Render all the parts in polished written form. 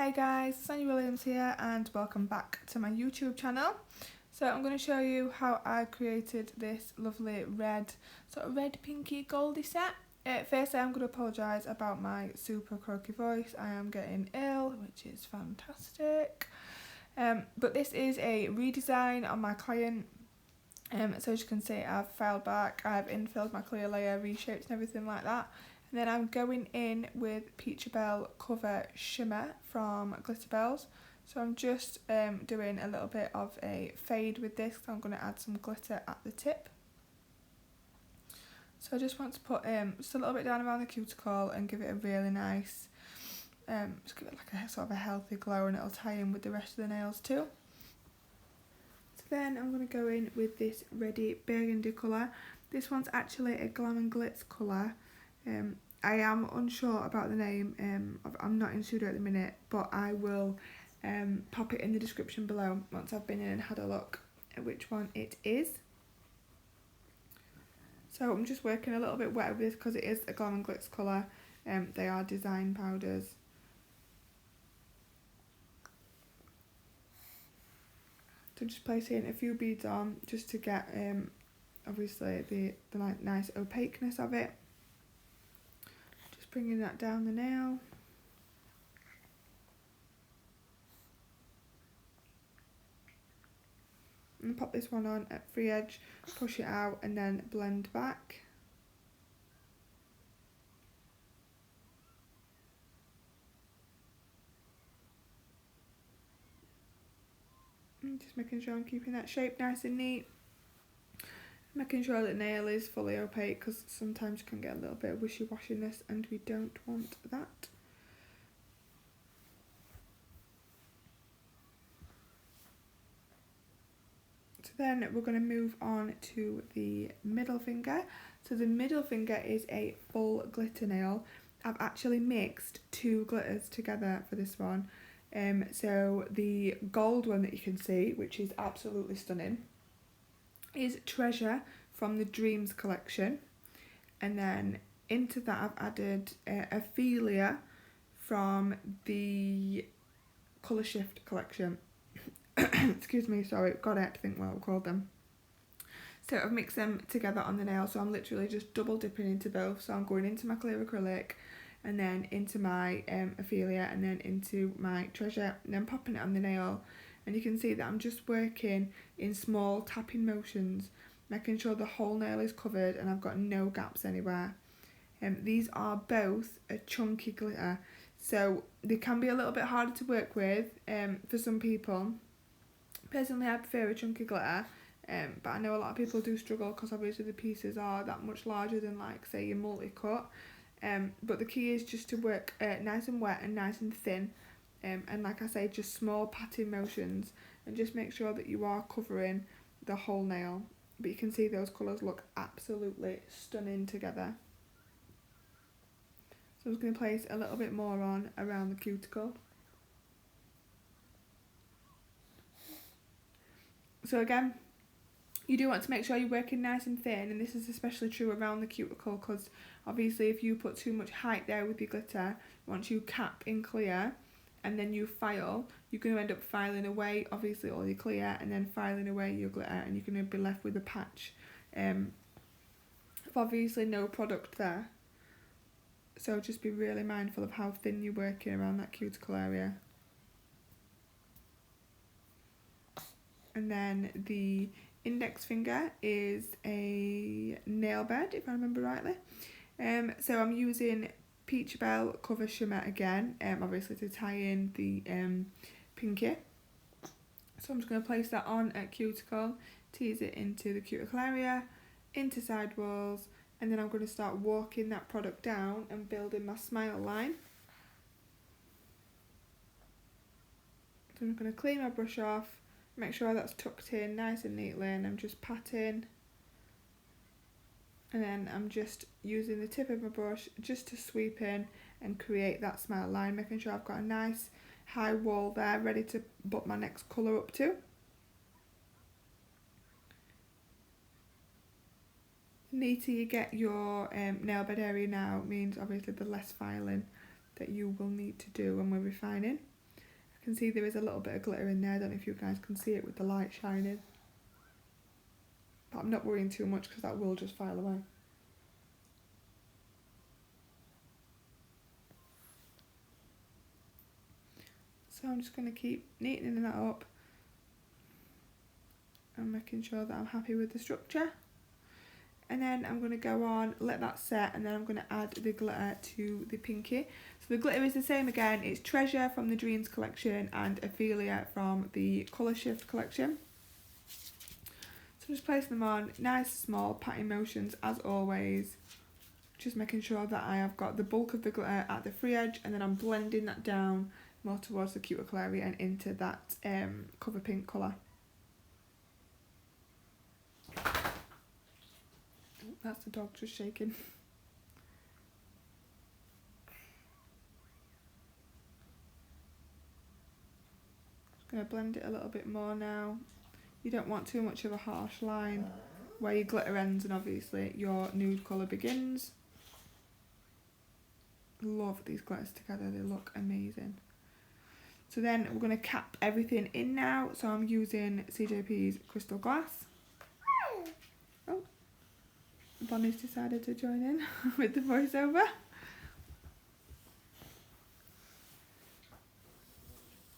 Hey guys, Sonia Williams here and welcome back to my YouTube channel. So I'm going to show you how I created this lovely red, sort of red pinky goldy set. Firstly, I'm going to apologise about my super croaky voice. I am getting ill, which is fantastic. But this is a redesign on my client. So as you can see, I've filed back, I've infilled my clear layer, reshaped and everything like that. And then I'm going in with Peachabelle Cover Shimmer from Glitterbels. So I'm just doing a little bit of a fade with this, so I'm going to add some glitter at the tip. So I just want to put just a little bit down around the cuticle and give it a really nice, just give it like a sort of a healthy glow, and it'll tie in with the rest of the nails too. So then I'm going to go in with this Ready Burgundy colour. This one's actually a Glam and Glitz colour. I am unsure about the name, I'm not in studio at the minute, but I will pop it in the description below once I've been in and had a look at which one it is. So I'm just working a little bit wet with this because it is a Glam and Glitz colour. They are design powders. So just placing a few beads on just to get obviously the nice opaqueness of it. Just bringing that down the nail. And pop this one on at free edge, push it out and then blend back. And just making sure I'm keeping that shape nice and neat. Making sure that nail is fully opaque because sometimes you can get a little bit of wishy-washiness and we don't want that. So then we're going to move on to the middle finger. So the middle finger is a full glitter nail. I've actually mixed two glitters together for this one. So the gold one that you can see, which is absolutely stunning, is Treasure from the Dreams collection. And then into that I've added Ophelia from the Colour Shift collection. Excuse me, sorry, got it to think what I called them. So I've mixed them together on the nail, so I'm literally just double dipping into both. So I'm going into my clear acrylic and then into my Ophelia and then into my Treasure and then popping it on the nail. And you can see that I'm just working in small tapping motions, making sure the whole nail is covered and I've got no gaps anywhere. These are both a chunky glitter, so they can be a little bit harder to work with for some people. Personally, I prefer a chunky glitter, but I know a lot of people do struggle because obviously the pieces are that much larger than, like, say, your multi-cut. But the key is just to work nice and wet and nice and thin, and like I say, just small patting motions, and just make sure that you are covering the whole nail. But you can see those colours look absolutely stunning together. So I'm just going to place a little bit more on around the cuticle. So again, you do want to make sure you're working nice and thin, and this is especially true around the cuticle because obviously if you put too much height there with your glitter, once you cap in clear and then you file, you're going to end up filing away obviously all your clear and then filing away your glitter, and you're going to be left with a patch of obviously no product there. So just be really mindful of how thin you're working around that cuticle area. And then the index finger is a nail bed, if I remember rightly. So I'm using Peachabelle Cover Shimmer again, obviously to tie in the pinky. So I'm just going to place that on at cuticle, tease it into the cuticle area, into side walls, and then I'm going to start walking that product down and building my smile line. So I'm going to clean my brush off. Make sure that's tucked in nice and neatly, and I'm just patting, and then I'm just using the tip of my brush just to sweep in and create that smile line, making sure I've got a nice high wall there ready to put my next colour up to. The neater you get your nail bed area now means obviously the less filing that you will need to do when we're refining. You can see there is a little bit of glitter in there. I don't know if you guys can see it with the light shining. But I'm not worrying too much because that will just file away. So I'm just going to keep neatening that up and making sure that I'm happy with the structure. And then I'm going to go on, let that set, and then I'm going to add the glitter to the pinky. So the glitter is the same again. It's Treasure from the Dreams collection and Ophelia from the Colour Shift collection. So just placing them on, nice small patting motions as always. Just making sure that I have got the bulk of the glitter at the free edge, and then I'm blending that down more towards the cuticle area and into that cover pink colour. That's the dog just shaking. Just going to blend it a little bit more now. You don't want too much of a harsh line where your glitter ends and obviously your nude colour begins. Love these glitters together, they look amazing. So then we're going to cap everything in now. So I'm using CJP's Crystal Glass. Oh, Bonnie's decided to join in with the voiceover.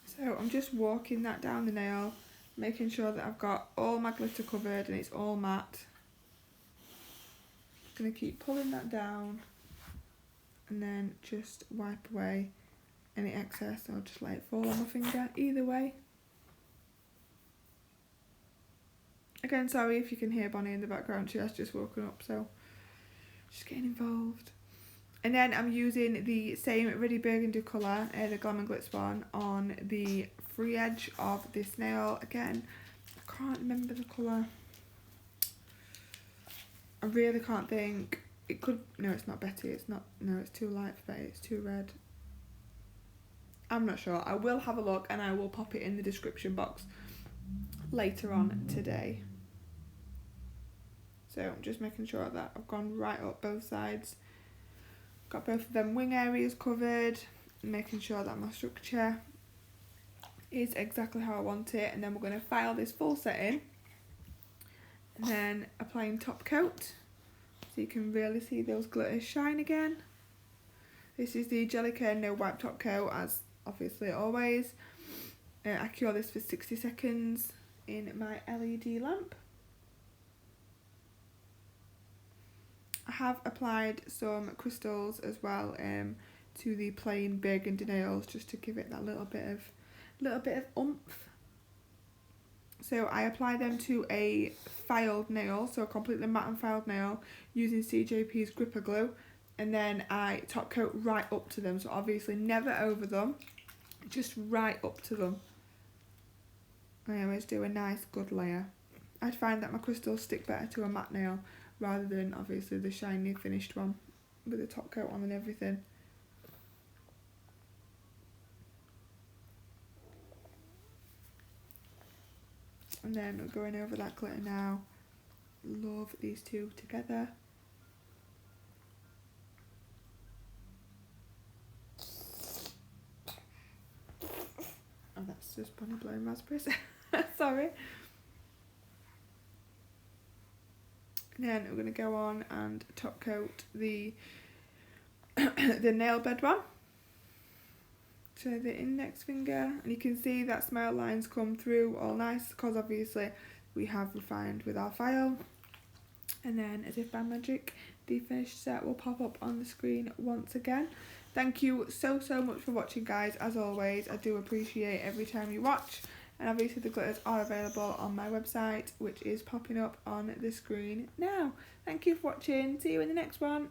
So I'm just walking that down the nail, making sure that I've got all my glitter covered and it's all matte. Just going to keep pulling that down and then just wipe away any excess. I'll just let it fall on my finger, either way. Again, sorry if you can hear Bonnie in the background, she has just woken up, so she's getting involved. And then I'm using the same Ready Burgundy colour, the Glam and Glitz one, on the free edge of this nail. Again, I can't remember the colour. I really can't think. It could, no, it's not Betty, it's not, no, it's too light for Betty, it's too red. I'm not sure. I will have a look and I will pop it in the description box later on today. So I'm just making sure that I've gone right up both sides. Got both of them wing areas covered. Making sure that my structure is exactly how I want it. And then we're going to file this full set in. And then applying top coat. So you can really see those glitters shine again. This is the Jellica No Wipe Top Coat, as obviously always. I cure this for 60 seconds in my LED lamp. I have applied some crystals as well to the plain burgundy nails, just to give it that little bit of oomph. So I apply them to a filed nail, so a completely matte and filed nail, using CJP's Gripper Glue, and then I top coat right up to them. So obviously never over them, just right up to them. I always do a nice good layer. I find that my crystals stick better to a matte nail rather than obviously the shiny finished one with the top coat on and everything. And then we're going over that glitter now. Love these two together. Oh, that's just Bonnie blowing raspberries. Sorry. And then we're going to go on and top coat the the nail bed one. So the index finger, and you can see that smile lines come through all nice because obviously we have refined with our file. And then, as if by magic, the finished set will pop up on the screen once again. Thank you so much for watching, guys. As always, I do appreciate every time you watch. And obviously the glitters are available on my website, which is popping up on the screen now. Thank you for watching. See you in the next one.